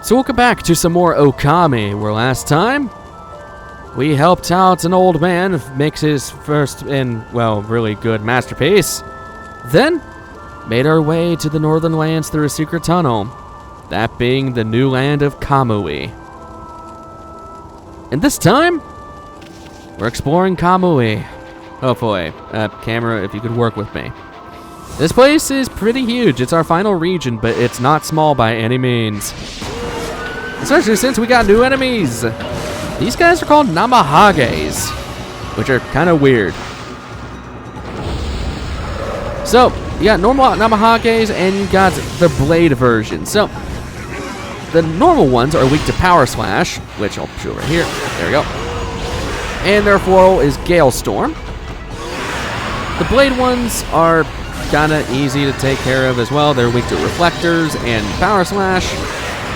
So welcome back to some more Okami, where last time we helped out an old man make his first and, well, really good masterpiece. Then made our way to the northern lands through a secret tunnel, that being the new land of Kamui. And this time, we're exploring Kamui. Hopefully. Camera, if you could work with me. This place is pretty huge. It's our final region, but it's not small by any means. Especially since we got new enemies. These guys are called Namahages, which are kind of weird. So, you got normal Namahages and you got the blade version. So, the normal ones are weak to Power Slash, which I'll show right here. There we go. And their foil is Gale Storm. The blade ones are kind of easy to take care of as well. They're weak to Reflectors and Power Slash.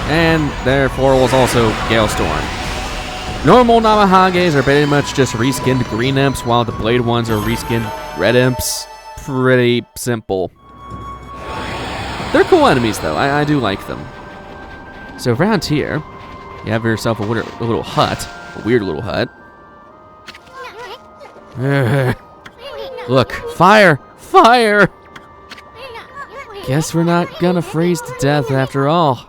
And their foil is also Gale Storm. Normal Namahages are pretty much just reskinned green imps, while the blade ones are reskinned red imps. Pretty simple. They're cool enemies, though. I do like them. So around here, you have yourself a little hut. A weird little hut. Look, fire! Fire! Guess we're not gonna freeze to death after all.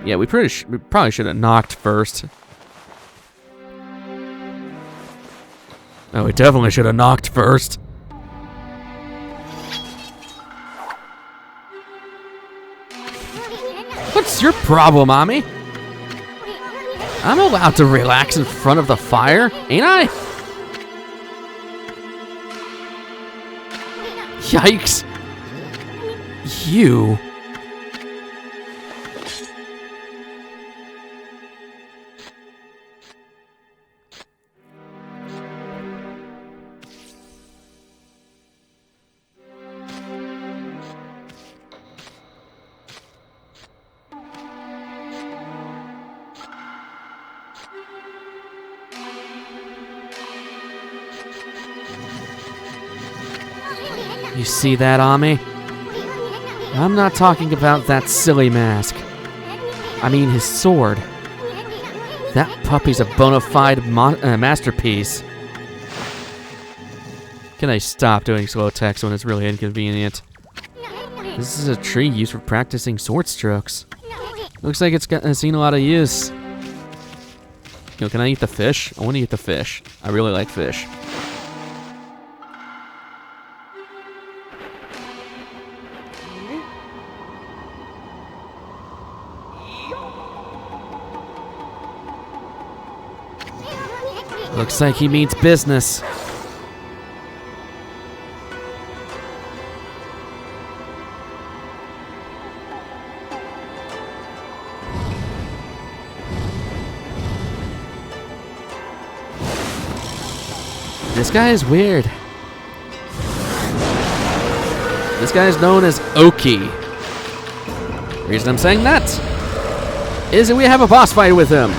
Yeah, we probably should have knocked first. Oh, we definitely should have knocked first. What's your problem, Ami? I'm allowed to relax in front of the fire, ain't I? Yikes. You. You see that, Ami? I'm not talking about that silly mask. I mean his sword. That puppy's a bona fide masterpiece. Can I stop doing slow text when it's really inconvenient? This is a tree used for practicing sword strokes. Looks like it's seen a lot of use. Can I eat the fish? I want to eat the fish. I really like fish. Looks like he means business. This guy is weird. This guy is known as Dokey. The reason I'm saying that is that we have a boss fight with him.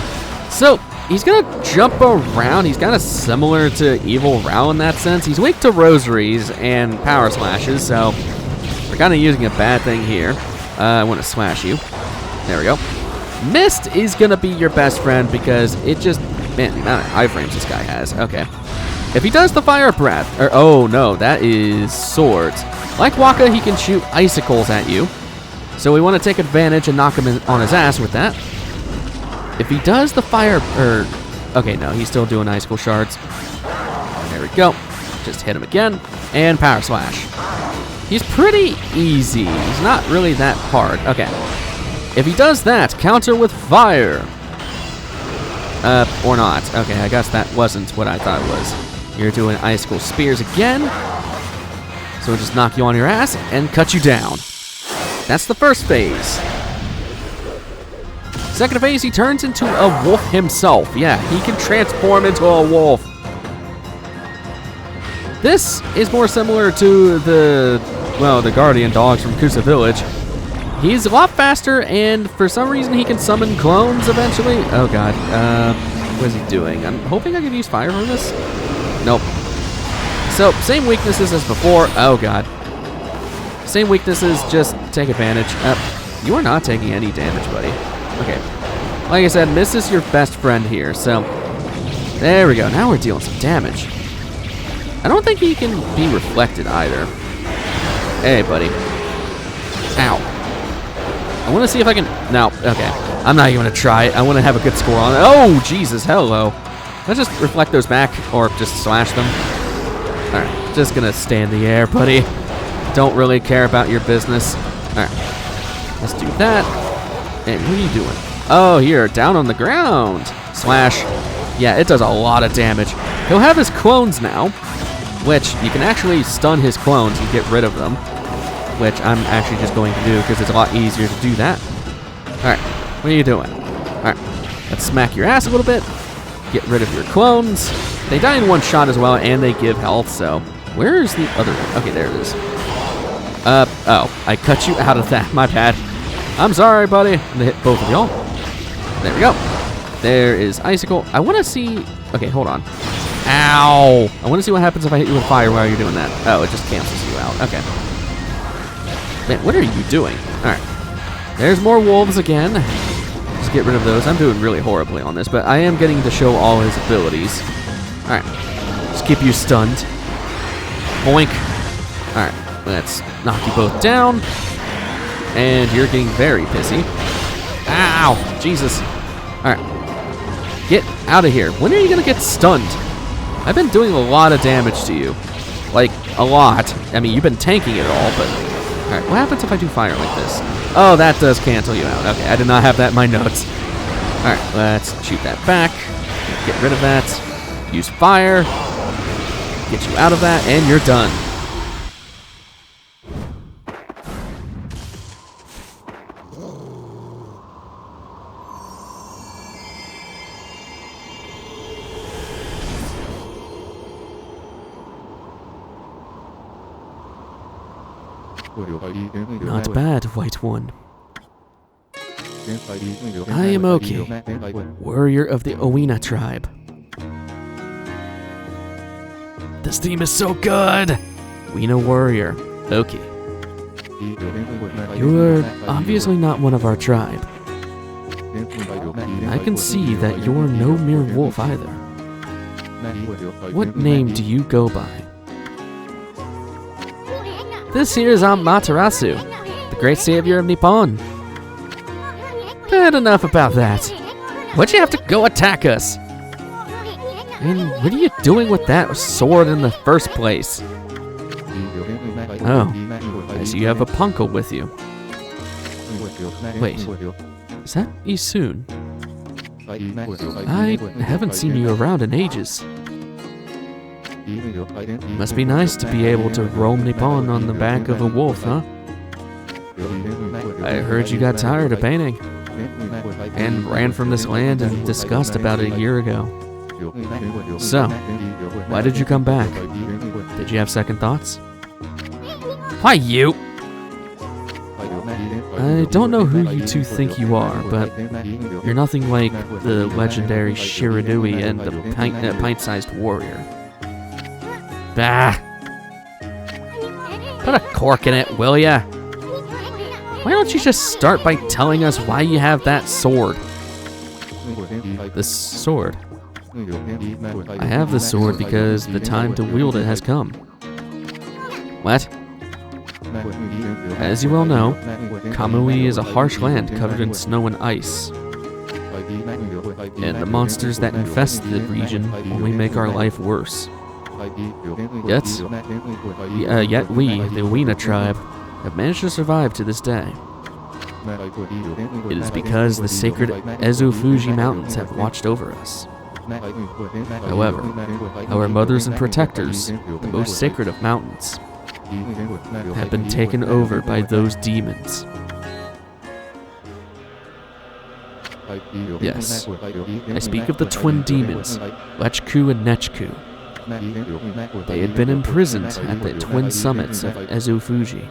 So, he's gonna jump around. He's kind of similar to Evil Rao in that sense. He's weak to rosaries and power slashes, so we're kind of using a bad thing here. I want to slash you. There we go. Mist is gonna be your best friend because it just, man, the amount of iframes this guy has. Okay. If he does the fire breath, or oh no, that is swords. Like Waka, he can shoot icicles at you. So we want to take advantage and knock him on his ass with that. If he does the fire, okay, no, he's still doing icicle shards. There we go. Just hit him again, and power slash. He's pretty easy. He's not really that hard. Okay. If he does that, counter with fire. Or not. Okay, I guess that wasn't what I thought it was. You're doing icicle spears again. So we'll just knock you on your ass and cut you down. That's the first phase. Second phase, he turns into a wolf himself. Yeah, he can transform into a wolf. This is more similar to the guardian dogs from Kusa Village. He's a lot faster, and for some reason he can summon clones eventually. Oh god, what is he doing? I'm hoping I can use fire from this. Nope. So, same weaknesses as before. Oh god. Same weaknesses, just take advantage. You are not taking any damage, buddy. Okay. Like I said, Miss is your best friend here, so... There we go. Now we're dealing some damage. I don't think he can be reflected either. Hey, buddy. Ow. I want to see if I can... No, okay. I'm not even going to try it. I want to have a good score on it. Oh, Jesus, hello. Let's just reflect those back, or just slash them. Alright, just going to stay in the air, buddy. Don't really care about your business. Alright, let's do that. And what are you doing? Oh, here, down on the ground. Slash. Yeah, it does a lot of damage. He'll have his clones now, which you can actually stun his clones and get rid of them, which I'm actually just going to do because it's a lot easier to do that. Alright, what are you doing? Alright, let's smack your ass a little bit. Get rid of your clones. They die in one shot as well, and they give health, so... Where's the other one? Okay, there it is. Oh, I cut you out of that. My bad. I'm sorry, buddy. I'm gonna hit both of y'all. There we go. There is Icicle. I want to see... Okay, hold on. Ow! I want to see what happens if I hit you with fire while you're doing that. Oh, it just cancels you out. Okay. Man, what are you doing? Alright. There's more wolves again. Just get rid of those. I'm doing really horribly on this, but I am getting to show all his abilities. Alright. Just keep you stunned. Boink. Alright. Let's knock you both down. And you're getting very pissy. Ow! Jesus. Alright. Get out of here. When are you going to get stunned? I've been doing a lot of damage to you. Like, a lot. I mean, you've been tanking it all, but... Alright, what happens if I do fire like this? Oh, that does cancel you out. Okay, I did not have that in my notes. Alright, let's shoot that back. Get rid of that. Use fire. Get you out of that, and you're done. Not bad, White One. I am Dokey, warrior of the Oina Tribe. This theme is so good! Oina warrior, Dokey. You are obviously not one of our tribe. I can see that you're no mere wolf either. What name do you go by? This here is Amaterasu, the great savior of Nippon. But enough about that. Why'd you have to go attack us? And what are you doing with that sword in the first place? Oh, I see you have a punkle with you. Wait, is that Isun? I haven't seen you around in ages. Must be nice to be able to roam Nippon on the back of a wolf, huh? I heard you got tired of painting and ran from this land in disgust about a year ago. So, why did you come back? Did you have second thoughts? Why you? I don't know who you two think you are, but you're nothing like the legendary Shiranui and the pint-sized warrior. Bah! Put a cork in it, will ya? Why don't you just start by telling us why you have that sword? The sword? I have the sword because the time to wield it has come. What? As you well know, Kamui is a harsh land covered in snow and ice. And the monsters that infest the region only make our life worse. Yet we, the Oina Tribe, have managed to survive to this day. It is because the sacred Ezo Fuji Mountains have watched over us. However, our mothers and protectors, the most sacred of mountains, have been taken over by those demons. Yes, I speak of the twin demons, Lechku and Nechku. They had been imprisoned at the twin summits of Ezo Fuji.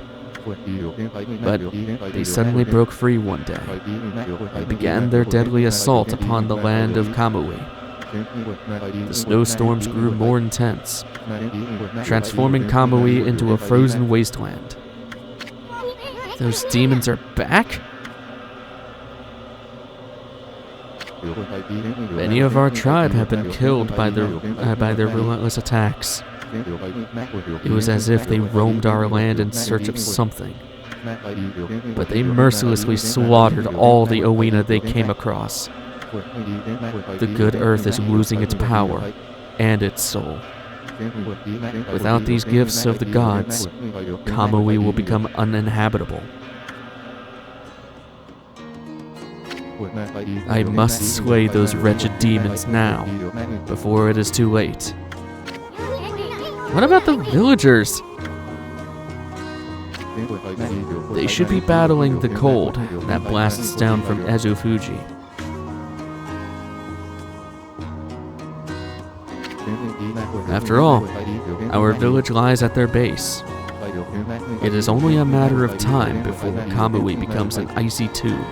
But they suddenly broke free one day and began their deadly assault upon the land of Kamui. The snowstorms grew more intense, transforming Kamui into a frozen wasteland. Those demons are back? Many of our tribe have been killed by their relentless attacks. It was as if they roamed our land in search of something. But they mercilessly slaughtered all the Oina they came across. The good earth is losing its power and its soul. Without these gifts of the gods, Kamui will become uninhabitable. I must slay those wretched demons now, before it is too late. What about the villagers? They should be battling the cold that blasts down from Ezufuji. After all, our village lies at their base. It is only a matter of time before Kamui becomes an icy tomb.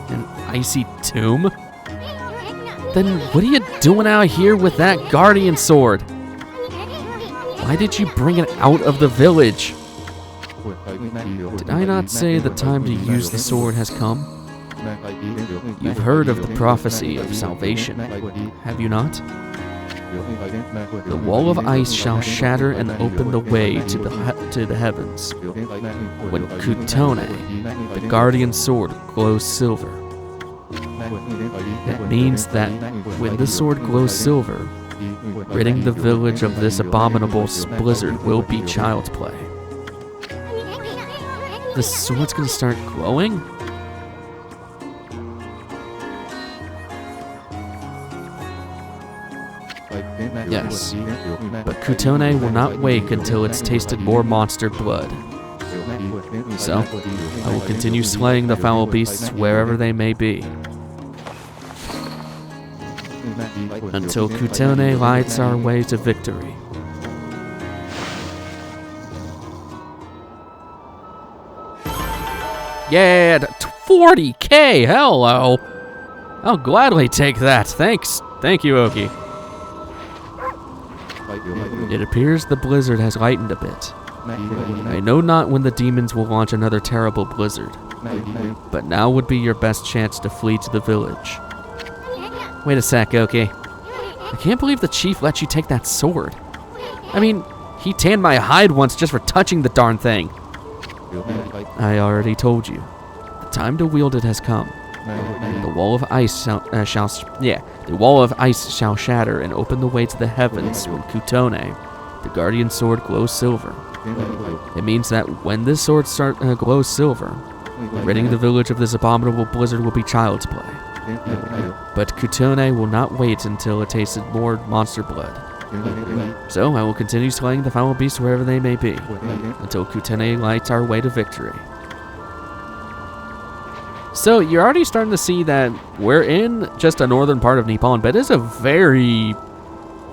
An icy tomb? Then what are you doing out here with that guardian sword? Why did you bring it out of the village? Did I not say the time to use the sword has come? You've heard of the prophecy of salvation, have you not? The wall of ice shall shatter and open the way to the heavens. When Kutone, the guardian sword, glows silver. That means that when the sword glows silver, ridding the village of this abominable blizzard will be child's play. The sword's gonna start glowing? Yes, but Kutone will not wake until it's tasted more monster blood. So, I will continue slaying the foul beasts wherever they may be. Until Kutone lights our way to victory. Yeah, 40K, hello! I'll gladly take that, thanks. Thank you, Oki. It appears the blizzard has lightened a bit. I know not when the demons will launch another terrible blizzard, but now would be your best chance to flee to the village. Wait a sec, Oki. I can't believe the chief let you take that sword. I mean, he tanned my hide once just for touching the darn thing. I already told you. The time to wield it has come. The wall of ice shall shatter and open the way to the heavens when Kutone, the guardian sword, glows silver. It means that when this sword glows silver, ridding the village of this abominable blizzard will be child's play. But Kutone will not wait until it tasted more monster blood. So I will continue slaying the foul beasts wherever they may be, until Kutone lights our way to victory. So you're already starting to see that we're in just a northern part of Nippon, but it is a very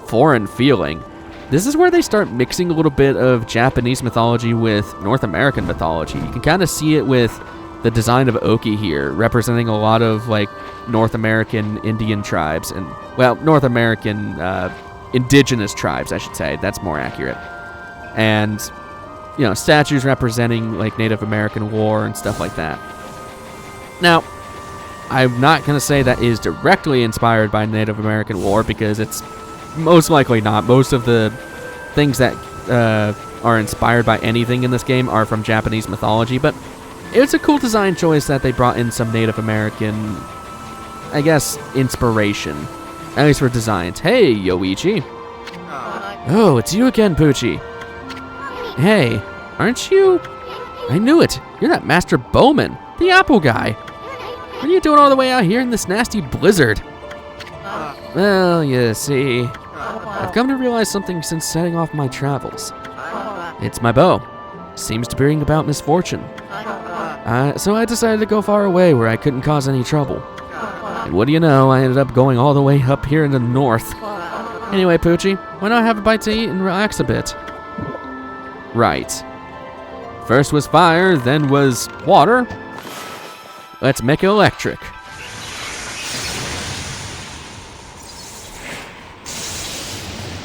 foreign feeling. This is where they start mixing a little bit of Japanese mythology with North American mythology. You can kind of see it with the design of Oki here, representing a lot of like North American Indian tribes and, well, North American indigenous tribes, I should say. That's more accurate. And, you know, statues representing like Native American lore and stuff like that. Now, I'm not going to say that is directly inspired by Native American lore because it's most likely not. Most of the things that are inspired by anything in this game are from Japanese mythology, but it's a cool design choice that they brought in some Native American, I guess, inspiration. At least for designs. Hey, Yoichi. Oh, it's you again, Poochie. Hey, aren't you? I knew it. You're that Master Bowman, the apple guy. What are you doing all the way out here in this nasty blizzard? Well, you see, I've come to realize something since setting off my travels. It's my bow. Seems to bring about misfortune. So I decided to go far away where I couldn't cause any trouble. And what do you know, I ended up going all the way up here in the north. Anyway, Poochie, why not have a bite to eat and relax a bit? Right. First was fire, then was water. Let's make it electric.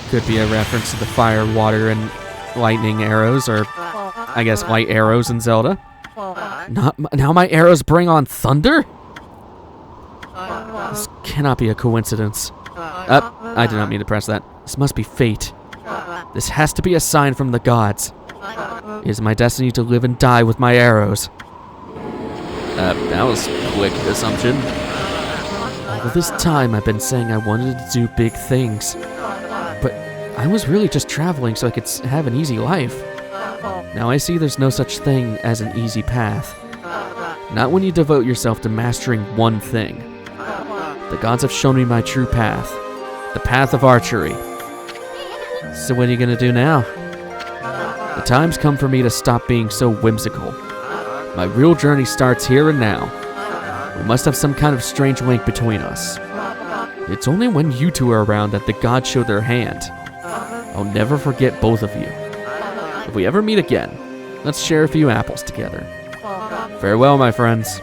Could be a reference to the fire, water, and lightning arrows, or I guess, light arrows in Zelda. Now my arrows bring on thunder? This cannot be a coincidence. I did not mean to press that. This must be fate. This has to be a sign from the gods. It is my destiny to live and die with my arrows. That was a quick assumption. All this time I've been saying I wanted to do big things. But I was really just traveling so I could have an easy life. Now I see there's no such thing as an easy path. Not when you devote yourself to mastering one thing. The gods have shown me my true path. The path of archery. So what are you gonna do now? The time's come for me to stop being so whimsical. My real journey starts here and now. We must have some kind of strange link between us. It's only when you two are around that the gods show their hand. I'll never forget both of you. If we ever meet again, let's share a few apples together. Farewell, my friends.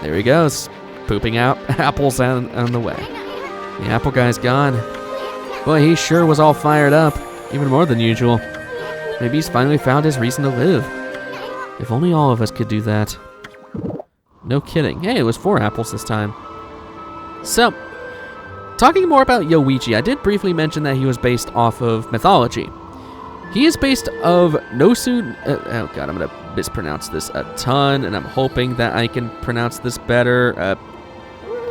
There he goes, pooping out apples on the way. The apple guy's gone. Boy, he sure was all fired up, even more than usual. Maybe he's finally found his reason to live. If only all of us could do that. No kidding. Hey, it was 4 apples this time. So, talking more about Yoichi, I did briefly mention that he was based off of mythology. He is based of Nosu... oh god, I'm going to mispronounce this a ton, and I'm hoping that I can pronounce this better.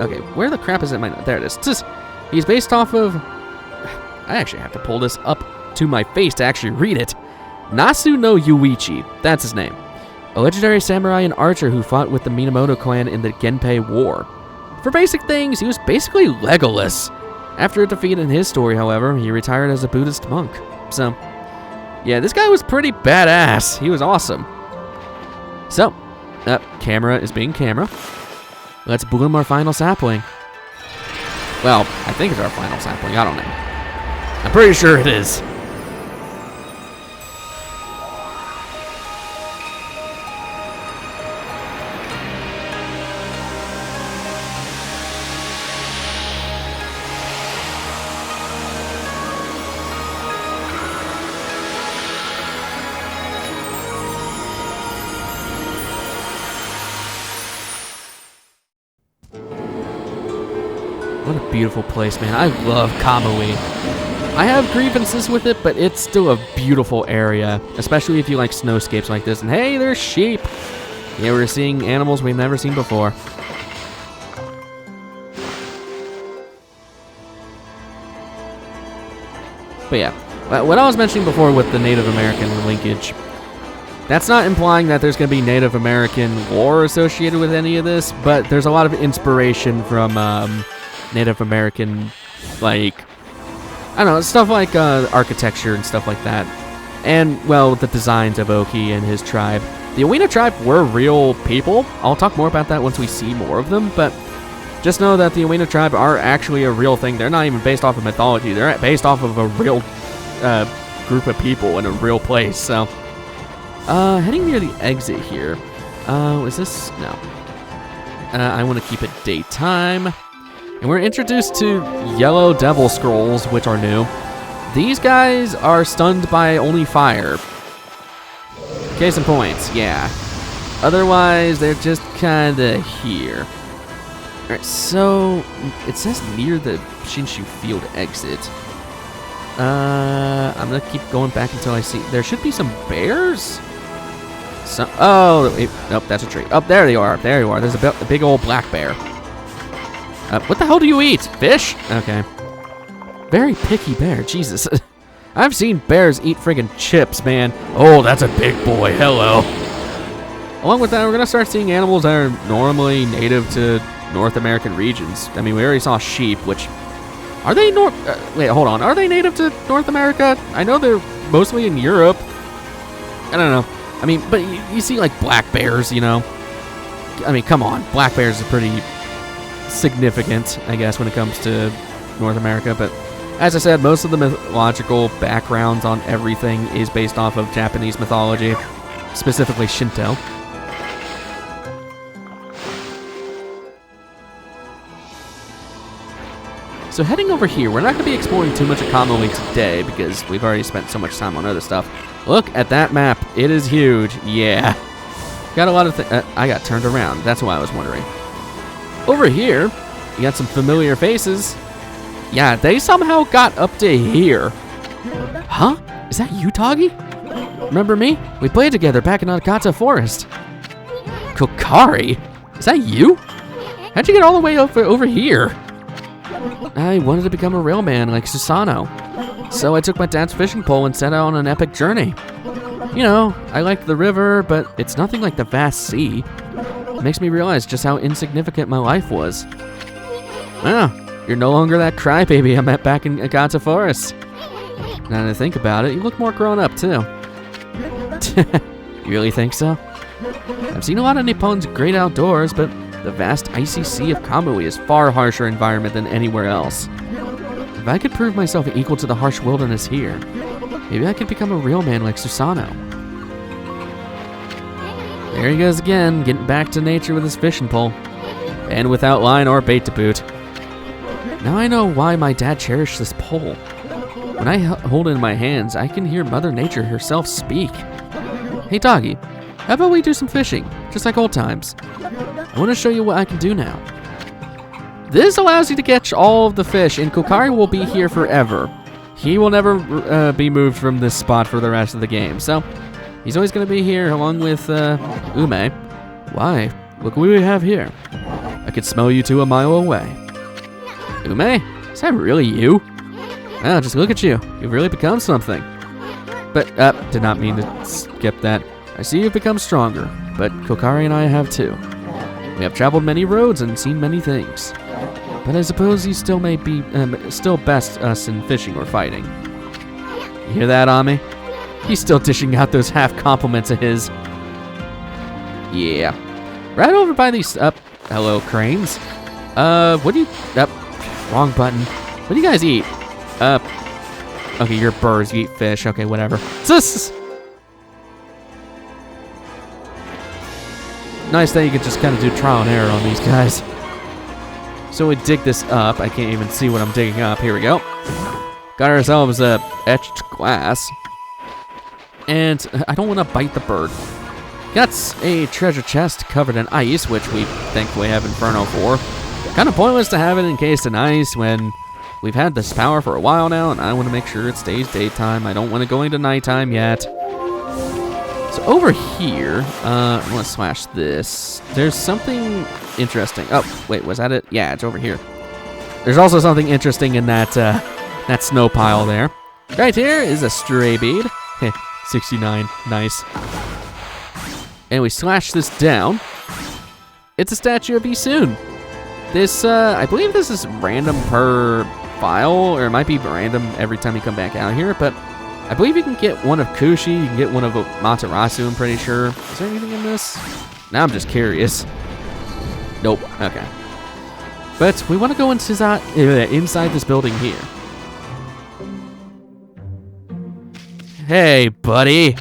Okay, where the crap is it? There it is. He's based off of... I actually have to pull this up to my face to actually read it. Nasu no Yoichi. That's his name. A legendary samurai and archer who fought with the Minamoto clan in the Genpei War. For basic things, he was basically Legolas. After a defeat in his story, however, he retired as a Buddhist monk. So, yeah, this guy was pretty badass. He was awesome. So, camera is being camera. Let's bloom our final sapling. Well, I think it's our final sapling. I don't know. I'm pretty sure it is. What a beautiful place, man. I love Kamui. I have grievances with it, but it's still a beautiful area, especially if you like snowscapes like this. And hey, there's sheep. Yeah, we're seeing animals we've never seen before. But yeah, what I was mentioning before with the Native American linkage, that's not implying that there's going to be Native American lore associated with any of this, but there's a lot of inspiration from Native American, like, I don't know, stuff like architecture and stuff like that. And, well, the designs of Dokey and his tribe. The Oina Tribe were real people. I'll talk more about that once we see more of them, but just know that the Oina Tribe are actually a real thing. They're not even based off of mythology. They're based off of a real group of people in a real place. So, heading near the exit here. Is this? No. I want to keep it daytime. And we're introduced to yellow devil scrolls, which are new. These guys are stunned by only fire. Case in point, yeah. Otherwise, they're just kinda here. Alright, so it says near the Shinshu Field exit. I'm gonna keep going back until I see. There should be some bears? Oh, wait, nope, that's a tree. Oh, there they are. There you are. There's a big old black bear. What the hell do you eat? Fish? Okay. Very picky bear. Jesus. I've seen bears eat friggin' chips, man. Oh, that's a big boy. Hello. Along with that, we're going to start seeing animals that are normally native to North American regions. I mean, we already saw sheep, which... Are they wait, hold on. Are they native to North America? I know they're mostly in Europe. I don't know. I mean, but you see, like, black bears, you know? I mean, come on. Black bears are pretty significant, I guess, when it comes to North America, but as I said, most of the mythological backgrounds on everything is based off of Japanese mythology, specifically Shinto. So heading over here, we're not going to be exploring too much of Kamui today because we've already spent so much time on other stuff. Look at that map. It is huge. Yeah. Got a lot of things. I got turned around. That's why I was wondering. Over here, you got some familiar faces. Yeah, they somehow got up to here. Huh? Is that you, Toggy? Remember me? We played together back in Nakata Forest. Kokari? Is that you? How'd you get all the way over here? I wanted to become a real man like Susano. So I took my dad's fishing pole and set out on an epic journey. You know, I liked the river, but it's nothing like the vast sea. It makes me realize just how insignificant my life was. Wow, you're no longer that crybaby I met back in Nakata Forest. Now that I think about it, you look more grown up too. You really think so? I've seen a lot of Nippon's great outdoors, but the vast icy sea of Kamui is far harsher environment than anywhere else. If I could prove myself equal to the harsh wilderness here, maybe I could become a real man like Susano. There he goes again, getting back to nature with his fishing pole. And without line or bait to boot. Now I know why my dad cherished this pole. When I hold it in my hands, I can hear Mother Nature herself speak. Hey Doggy, how about we do some fishing, just like old times? I want to show you what I can do now. This allows you to catch all of the fish, and Kokari will be here forever. He will never be moved from this spot for the rest of the game, so he's always going to be here along with Ume. Why? Look what we have here. I could smell you 2 miles away. Ume? Is that really you? Wow, just look at you. You've really become something. But, did not mean to skip that. I see you've become stronger, but Kokari and I have too. We have traveled many roads and seen many things. But I suppose you still may be, still best us in fishing or fighting. You hear that, Ami? He's still dishing out those half compliments of his. Yeah. Right over by these, hello, cranes. What do you, wrong button. What do you guys eat? Okay, you're birds, you eat fish, okay, whatever. Nice that you can just kind of do trial and error on these guys. So we dig this up. I can't even see what I'm digging up. Here we go. Got ourselves a etched glass. And I don't want to bite the bird. Got a treasure chest covered in ice, which we thankfully have Inferno for. Kind of pointless to have it encased in ice when we've had this power for a while now, and I want to make sure it stays daytime. I don't want to go into nighttime yet. So over here, I want to slash this. There's something interesting. Oh, wait, was that it? Yeah, it's over here. There's also something interesting in that that snow pile there. Right here is a stray bead. 69, nice. And we slash this down. It's a statue of Isun. This, I believe this is random per file, or it might be random every time you come back out here, but I believe you can get one of Kushi, you can get one of Materasu, I'm pretty sure. Is there anything in this? Now I'm just curious. Nope, okay. But we want to go inside this building here. Hey, buddy.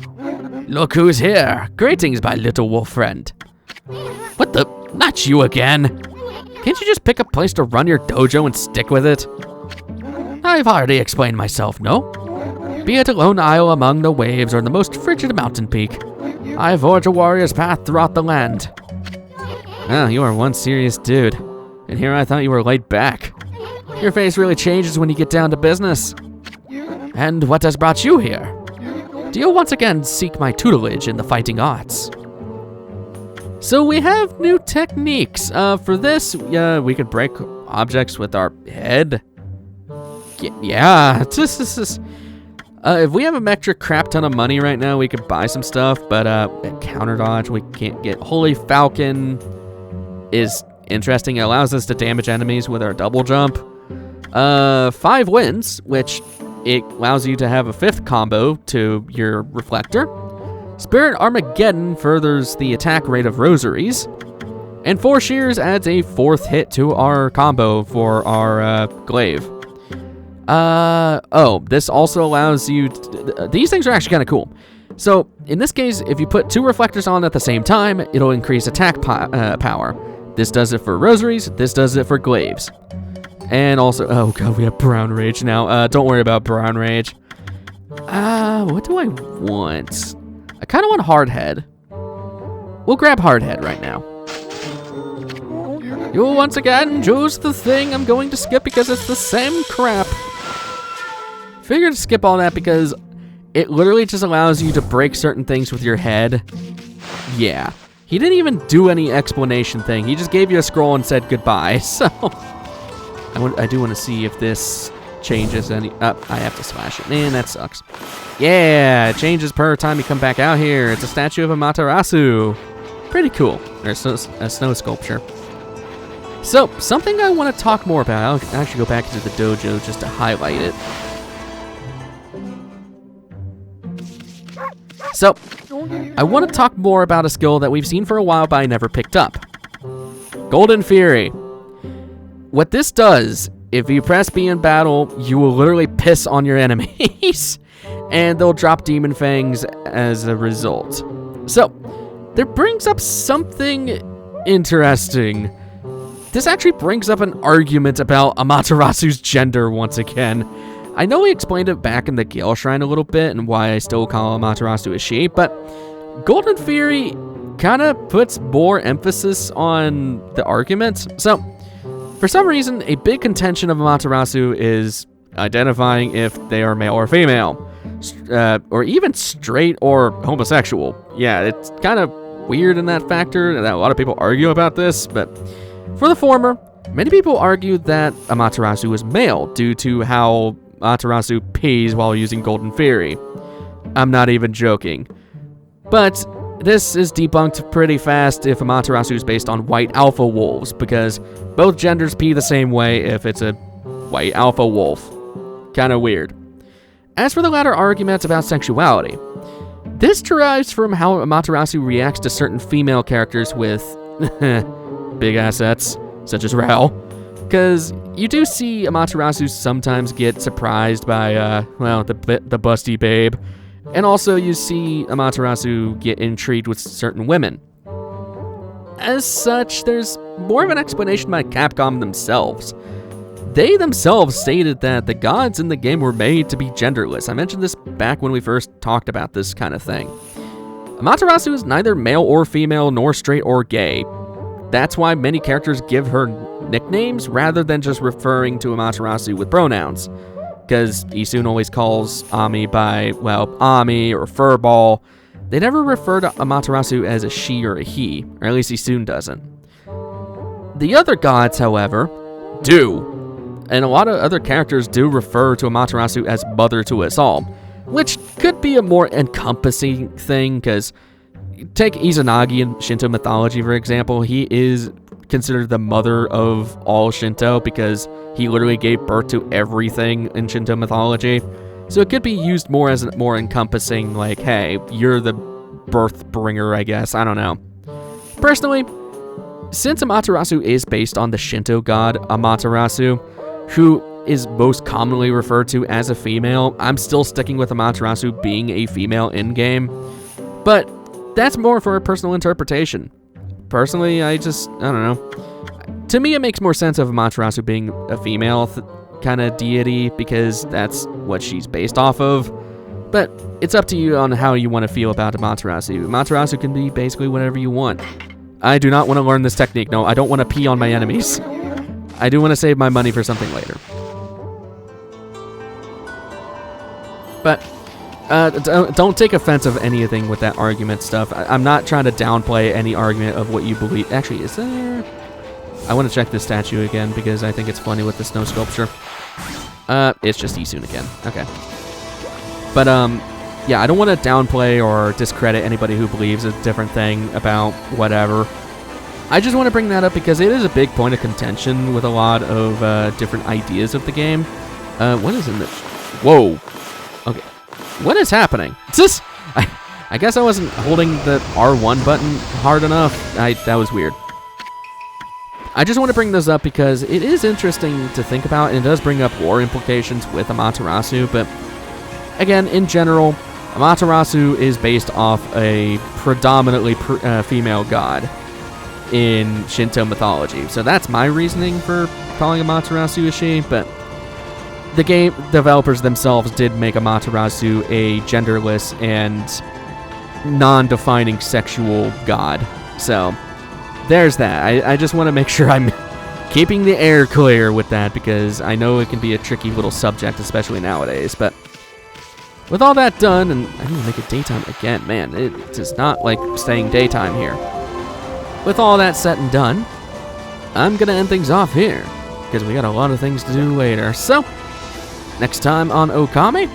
Look who's here. Greetings, my little wolf friend. What the? Not you again. Can't you just pick a place to run your dojo and stick with it? I've already explained myself, no? Be it a lone isle among the waves or the most frigid mountain peak, I forge a warrior's path throughout the land. Well, you are one serious dude. And here I thought you were laid back. Your face really changes when you get down to business. And what has brought you here? Do you once again seek my tutelage in the fighting arts? So we have new techniques. For this, we could break objects with our head. Yeah, if we have a metric crap ton of money right now, we could buy some stuff, but counter dodge we can't get. Holy Falcon is interesting. It allows us to damage enemies with our double jump. 5 wins, which it allows you to have a 5th combo to your reflector. Spirit Armageddon furthers the attack rate of rosaries. And 4 shears adds a 4th hit to our combo for our glaive. This also allows you these things are actually kind of cool. So in this case, if you put 2 reflectors on at the same time, it'll increase attack power. This does it for rosaries, this does it for glaives. And also, oh god, we have brown rage now. Don't worry about brown rage. What do I want? I kind of want Hardhead. We'll grab Hardhead right now. You once again choose the thing I'm going to skip because it's the same crap. Figured to skip all that because it literally just allows you to break certain things with your head. Yeah. He didn't even do any explanation thing. He just gave you a scroll and said goodbye. So I do want to see if this changes any. I have to slash it. Man, that sucks. Yeah, it changes per time you come back out here. It's a statue of Amaterasu. Pretty cool. There's a snow sculpture. So, something I want to talk more about. I'll actually go back into the dojo just to highlight it. So, I want to talk more about a skill that we've seen for a while but I never picked up. Golden Fury. What this does, if you press B in battle, you will literally piss on your enemies. And they'll drop Demon Fangs as a result. So, that brings up something interesting. This actually brings up an argument about Amaterasu's gender once again. I know we explained it back in the Gale Shrine a little bit and why I still call Amaterasu a she, but Golden Fury kind of puts more emphasis on the argument. So, for some reason, a big contention of Amaterasu is identifying if they are male or female, or even straight or homosexual. Yeah, it's kind of weird in that factor that a lot of people argue about this, but for the former, many people argue that Amaterasu is male due to how Amaterasu pees while using Golden Fury. I'm not even joking. But this is debunked pretty fast if Amaterasu is based on white alpha wolves, because both genders pee the same way if it's a white alpha wolf. Kinda weird. As for the latter arguments about sexuality, this derives from how Amaterasu reacts to certain female characters with big assets, such as Rao. Because you do see Amaterasu sometimes get surprised by, the busty babe. And also you see Amaterasu get intrigued with certain women. As such, there's more of an explanation by Capcom themselves. They themselves stated that the gods in the game were made to be genderless. I mentioned this back when we first talked about this kind of thing. Amaterasu is neither male or female, nor straight or gay. That's why many characters give her nicknames rather than just referring to Amaterasu with pronouns. Because Isun always calls Ami by, Ami or Furball. They never refer to Amaterasu as a she or a he, or at least Isun doesn't. The other gods, however, do. And a lot of other characters do refer to Amaterasu as mother to us all, which could be a more encompassing thing, because take Izanagi in Shinto mythology, for example. He is considered the mother of all Shinto because he literally gave birth to everything in Shinto mythology. So it could be used more as a more encompassing, like, hey, you're the birth bringer, I guess. I don't know. Personally, since Amaterasu is based on the Shinto god Amaterasu, who is most commonly referred to as a female, I'm still sticking with Amaterasu being a female in-game. But that's more for a personal interpretation. Personally, I don't know. To me, it makes more sense of Amaterasu being a female kind of deity because that's what she's based off of. But it's up to you on how you want to feel about Amaterasu. Amaterasu can be basically whatever you want. I do not want to learn this technique. No, I don't want to pee on my enemies. I do want to save my money for something later. But don't take offense of anything with that argument stuff. I'm not trying to downplay any argument of what you believe. Actually, is there... I want to check this statue again because I think it's funny with the snow sculpture. It's just Isun again. Okay. But, yeah, I don't want to downplay or discredit anybody who believes a different thing about whatever. I just want to bring that up because it is a big point of contention with a lot of different ideas of the game. What is in this? Whoa. Okay. What is happening? I guess I wasn't holding the R1 button hard enough. That was weird. I just want to bring this up because it is interesting to think about, and it does bring up lore implications with Amaterasu, but again, in general, Amaterasu is based off a predominantly female god in Shinto mythology. So that's my reasoning for calling Amaterasu a she, but the game developers themselves did make Amaterasu a genderless and non-defining sexual god. So, there's that. I just want to make sure I'm keeping the air clear with that, because I know it can be a tricky little subject, especially nowadays. But with all that done, and I need to make it daytime again. Man, it does not like staying daytime here. With all that said and done, I'm going to end things off here, because we got a lot of things to do later. So, next time on Okami,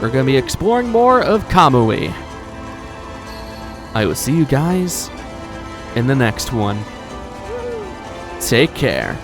we're going to be exploring more of Kamui. I will see you guys in the next one. Take care.